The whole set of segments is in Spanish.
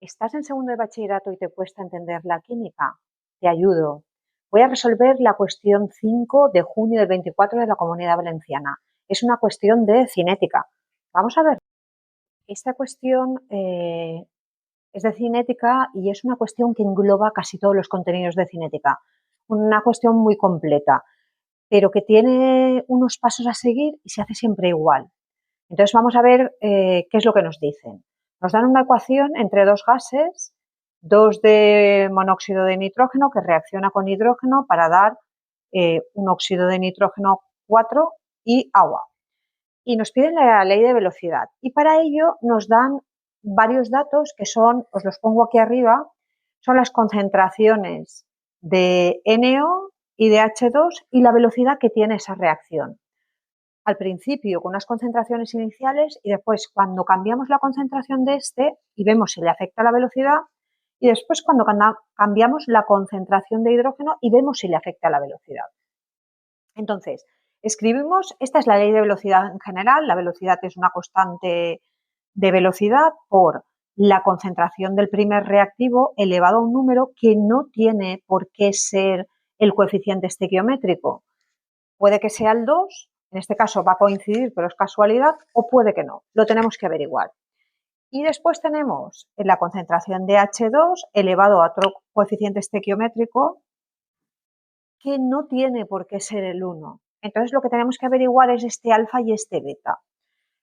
¿Estás en segundo de bachillerato y te cuesta entender la química? Te ayudo. Voy a resolver la cuestión 5 de junio del 24 de la Comunidad Valenciana. Es una cuestión de cinética. Vamos a ver. Esta cuestión es de cinética y es una cuestión que engloba casi todos los contenidos de cinética. Una cuestión muy completa, pero que tiene unos pasos a seguir y se hace siempre igual. Entonces vamos a ver qué es lo que nos dicen. Nos dan una ecuación entre dos gases, dos de monóxido de nitrógeno que reacciona con hidrógeno para dar un óxido de nitrógeno 4 y agua. Y nos piden la ley de velocidad. Y para ello nos dan varios datos que son, os los pongo aquí arriba, son las concentraciones de NO y de H2 y la velocidad que tiene esa reacción. Al principio con unas concentraciones iniciales y después cuando cambiamos la concentración de este y vemos si le afecta la velocidad y después cuando cambiamos la concentración de hidrógeno y vemos si le afecta la velocidad. Entonces, escribimos, esta es la ley de velocidad en general, la velocidad es una constante de velocidad por la concentración del primer reactivo elevado a un número que no tiene por qué ser el coeficiente estequiométrico. Puede que sea el 2, en este caso va a coincidir, pero es casualidad, o puede que no, lo tenemos que averiguar. Y después tenemos la concentración de H2 elevado a otro coeficiente estequiométrico que no tiene por qué ser el 1. Entonces lo que tenemos que averiguar es este alfa y este beta.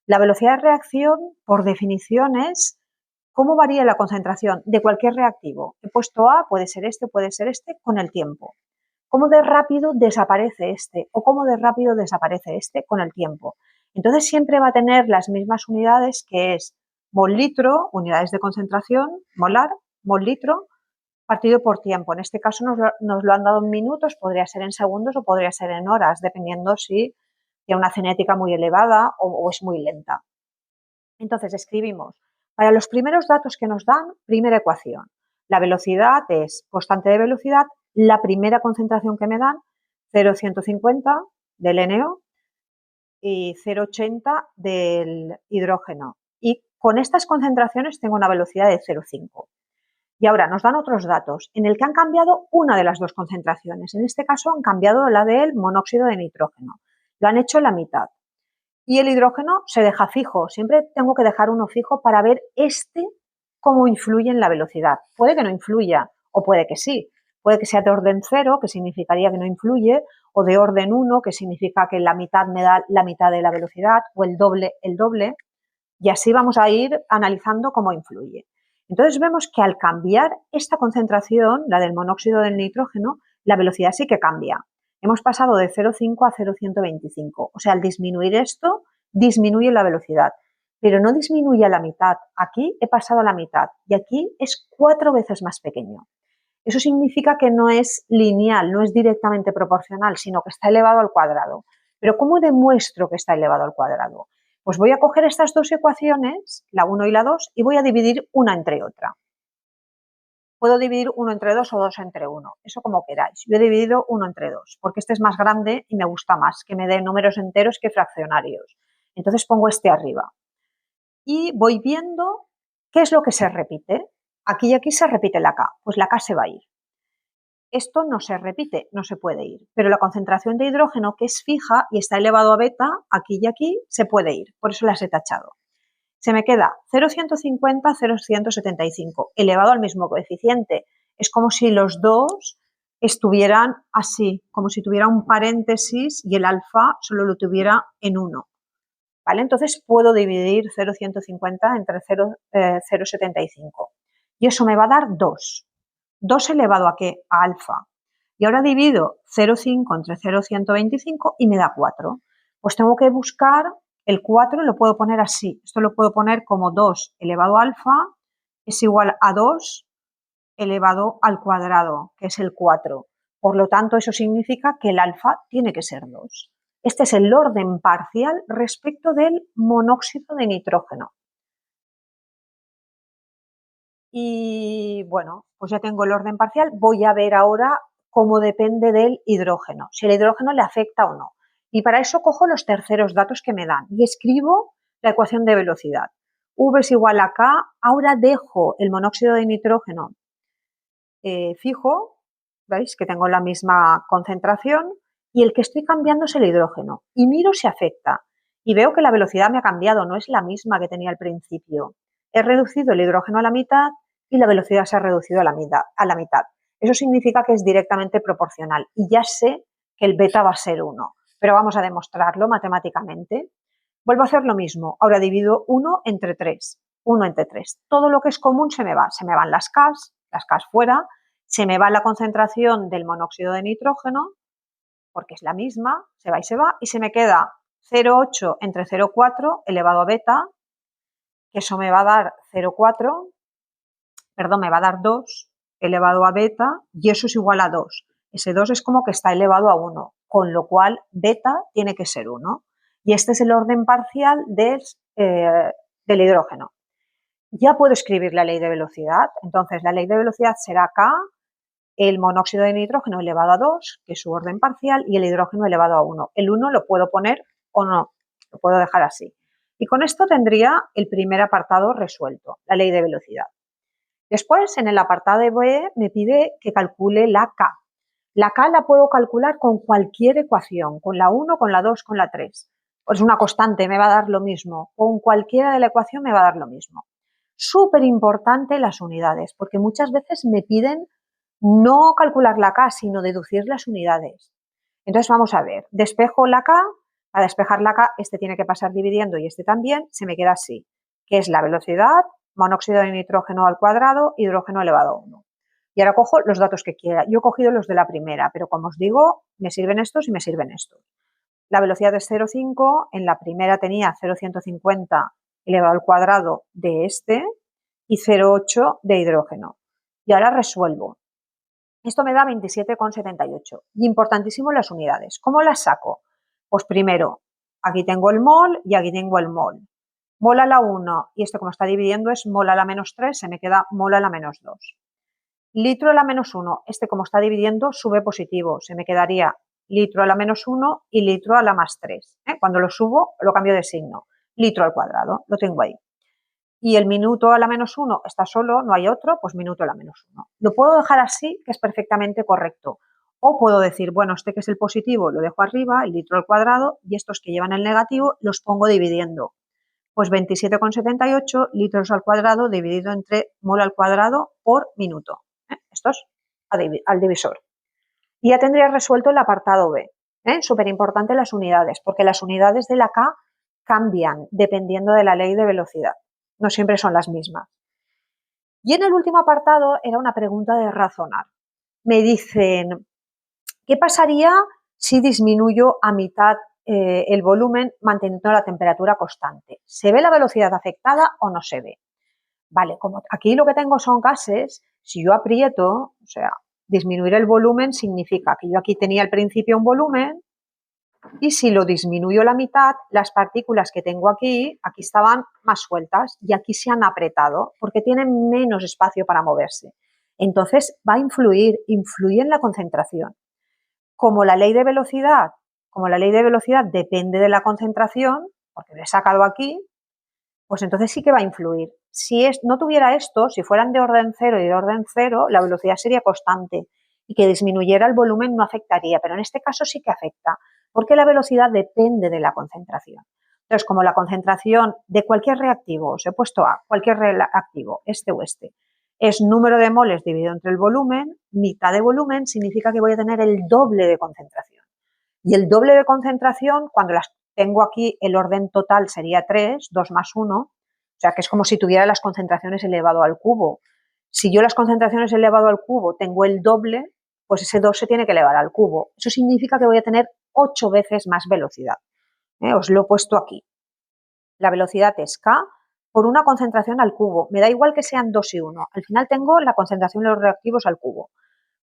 La velocidad de reacción, por definición, es cómo varía la concentración de cualquier reactivo. He puesto A, puede ser este, con el tiempo. Cómo de rápido desaparece este o cómo de rápido desaparece este con el tiempo. Entonces siempre va a tener las mismas unidades, que es mol-litro, unidades de concentración, molar, mol-litro, partido por tiempo. En este caso nos lo han dado en minutos, podría ser en segundos o podría ser en horas, dependiendo si tiene una cinética muy elevada o es muy lenta. Entonces escribimos, para los primeros datos que nos dan, primera ecuación. La velocidad es constante de velocidad, la primera concentración que me dan, 0,150 del NO y 0,80 del hidrógeno. Y con estas concentraciones tengo una velocidad de 0,5. Y ahora nos dan otros datos en el que han cambiado una de las dos concentraciones. En este caso han cambiado la del monóxido de nitrógeno. Lo han hecho la mitad. Y el hidrógeno se deja fijo. Siempre tengo que dejar uno fijo para ver cómo influye en la velocidad. Puede que no influya o puede que sí. Puede que sea de orden 0, que significaría que no influye, o de orden 1, que significa que la mitad me da la mitad de la velocidad, o el doble, y así vamos a ir analizando cómo influye. Entonces vemos que al cambiar esta concentración, la del monóxido del nitrógeno, la velocidad sí que cambia. Hemos pasado de 0,5 a 0,125. O sea, al disminuir esto, disminuye la velocidad, pero no disminuye a la mitad. Aquí he pasado a la mitad y aquí es 4 veces más pequeño. Eso significa que no es lineal, no es directamente proporcional, sino que está elevado al cuadrado. Pero ¿cómo demuestro que está elevado al cuadrado? Pues voy a coger estas dos ecuaciones, la 1 y la 2, y voy a dividir una entre otra. Puedo dividir 1 entre 2 o 2 entre 1, eso como queráis. Yo he dividido 1 entre 2, porque este es más grande y me gusta más, que me dé números enteros que fraccionarios. Entonces pongo este arriba. Y voy viendo qué es lo que se repite. Aquí y aquí se repite la K, pues la K se va a ir. Esto no se repite, no se puede ir, pero la concentración de hidrógeno, que es fija y está elevado a beta, aquí y aquí, se puede ir, por eso las he tachado. Se me queda 0,150, 0,175, elevado al mismo coeficiente. Es como si los dos estuvieran así, como si tuviera un paréntesis y el alfa solo lo tuviera en 1. ¿Vale? Entonces puedo dividir 0,150 entre 0,75 y eso me va a dar 2. 2 elevado a ¿qué? A alfa. Y ahora divido 0,5 entre 0,125 y me da 4. Pues tengo que buscar el 4, lo puedo poner así. Esto lo puedo poner como 2 elevado a alfa es igual a 2 elevado al cuadrado, que es el 4. Por lo tanto, eso significa que el alfa tiene que ser 2. Este es el orden parcial respecto del monóxido de nitrógeno. Y bueno, pues ya tengo el orden parcial. Voy a ver ahora cómo depende del hidrógeno, si el hidrógeno le afecta o no. Y para eso cojo los terceros datos que me dan y escribo la ecuación de velocidad. V es igual a K, ahora dejo el monóxido de nitrógeno fijo, ¿veis? Que tengo la misma concentración y el que estoy cambiando es el hidrógeno. Y miro si afecta y veo que la velocidad me ha cambiado, no es la misma que tenía al principio. He reducido el hidrógeno a la mitad y la velocidad se ha reducido a la mitad. Eso significa que es directamente proporcional y ya sé que el beta va a ser 1, pero vamos a demostrarlo matemáticamente. Vuelvo a hacer lo mismo, ahora divido 1 entre 3. 1 entre 3. Todo lo que es común se me van las Ks fuera, se me va la concentración del monóxido de nitrógeno, porque es la misma, se va, y se me queda 0,8 entre 0,4 elevado a beta, que eso me va a dar 0,4, perdón, me va a dar 2 elevado a beta, y eso es igual a 2. Ese 2 es como que está elevado a 1, con lo cual beta tiene que ser 1. Y este es el orden parcial del hidrógeno. Ya puedo escribir la ley de velocidad. Entonces, la ley de velocidad será K, el monóxido de nitrógeno elevado a 2, que es su orden parcial, y el hidrógeno elevado a 1. El 1 lo puedo poner o no, lo puedo dejar así. Y con esto tendría el primer apartado resuelto, la ley de velocidad. Después, en el apartado B, me pide que calcule la K. La K la puedo calcular con cualquier ecuación, con la 1, con la 2, con la 3. Pues una constante, me va a dar lo mismo. Con cualquiera de la ecuación me va a dar lo mismo. Súper importante las unidades, porque muchas veces me piden no calcular la K, sino deducir las unidades. Entonces vamos a ver, despejo la K, para despejar la K este tiene que pasar dividiendo y este también, se me queda así, que es la velocidad, monóxido de nitrógeno al cuadrado, hidrógeno elevado a 1. Y ahora cojo los datos que quiera. Yo he cogido los de la primera, pero como os digo, me sirven estos y me sirven estos. La velocidad es 0,5, en la primera tenía 0,150 elevado al cuadrado de este y 0,8 de hidrógeno. Y ahora resuelvo. Esto me da 27,78. Y importantísimo las unidades. ¿Cómo las saco? Pues primero, aquí tengo el mol y aquí tengo el mol. Mol a la 1, y esto como está dividiendo es mol a la menos 3, se me queda mol a la menos 2. Litro a la menos 1, este como está dividiendo sube positivo, se me quedaría litro a la menos 1 y litro a la más 3. Cuando lo subo, lo cambio de signo. Litro al cuadrado, lo tengo ahí. Y el minuto a la menos 1 está solo, no hay otro, pues minuto a la menos 1. Lo puedo dejar así, que es perfectamente correcto. O puedo decir, bueno, este que es el positivo lo dejo arriba, el litro al cuadrado, y estos que llevan el negativo los pongo dividiendo. Pues 27,78 litros al cuadrado dividido entre mol al cuadrado por minuto. Esto es al divisor. Y ya tendría resuelto el apartado B. Súper importante las unidades, porque las unidades de la K cambian dependiendo de la ley de velocidad. No siempre son las mismas. Y en el último apartado era una pregunta de razonar. Me dicen, ¿qué pasaría si disminuyo a mitad el volumen manteniendo la temperatura constante? ¿Se ve la velocidad afectada o no se ve? Vale, como aquí lo que tengo son gases, si yo aprieto, o sea, disminuir el volumen significa que yo aquí tenía al principio un volumen y si lo disminuyo a la mitad, las partículas que tengo aquí estaban más sueltas y aquí se han apretado porque tienen menos espacio para moverse. Entonces va a influye en la concentración. Como la ley de velocidad depende de la concentración, porque lo he sacado aquí, pues entonces sí que va a influir. Si no tuviera esto, si fueran de orden 0 y de orden 0, la velocidad sería constante y que disminuyera el volumen no afectaría, pero en este caso sí que afecta, porque la velocidad depende de la concentración. Entonces, como la concentración de cualquier reactivo, os he puesto A, cualquier reactivo, este o este, es número de moles dividido entre el volumen, mitad de volumen significa que voy a tener el doble de concentración. Y el doble de concentración, cuando las tengo aquí, el orden total sería 3, 2 más 1, o sea que es como si tuviera las concentraciones elevado al cubo. Si yo las concentraciones elevado al cubo tengo el doble, pues ese 2 se tiene que elevar al cubo. Eso significa que voy a tener 8 veces más velocidad. Os lo he puesto aquí. La velocidad es K por una concentración al cubo. Me da igual que sean 2 y 1. Al final tengo la concentración de los reactivos al cubo.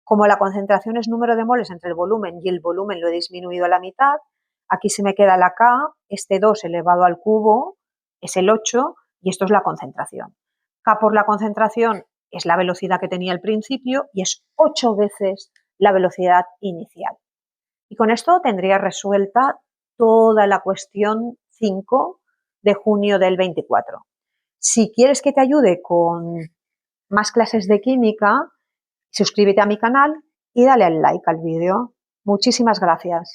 Como la concentración es número de moles entre el volumen y el volumen lo he disminuido a la mitad, aquí se me queda la K, este 2 elevado al cubo es el 8 y esto es la concentración. K por la concentración es la velocidad que tenía al principio y es 8 veces la velocidad inicial. Y con esto tendría resuelta toda la cuestión 5 de junio del 24. Si quieres que te ayude con más clases de química, suscríbete a mi canal y dale al like al vídeo. Muchísimas gracias.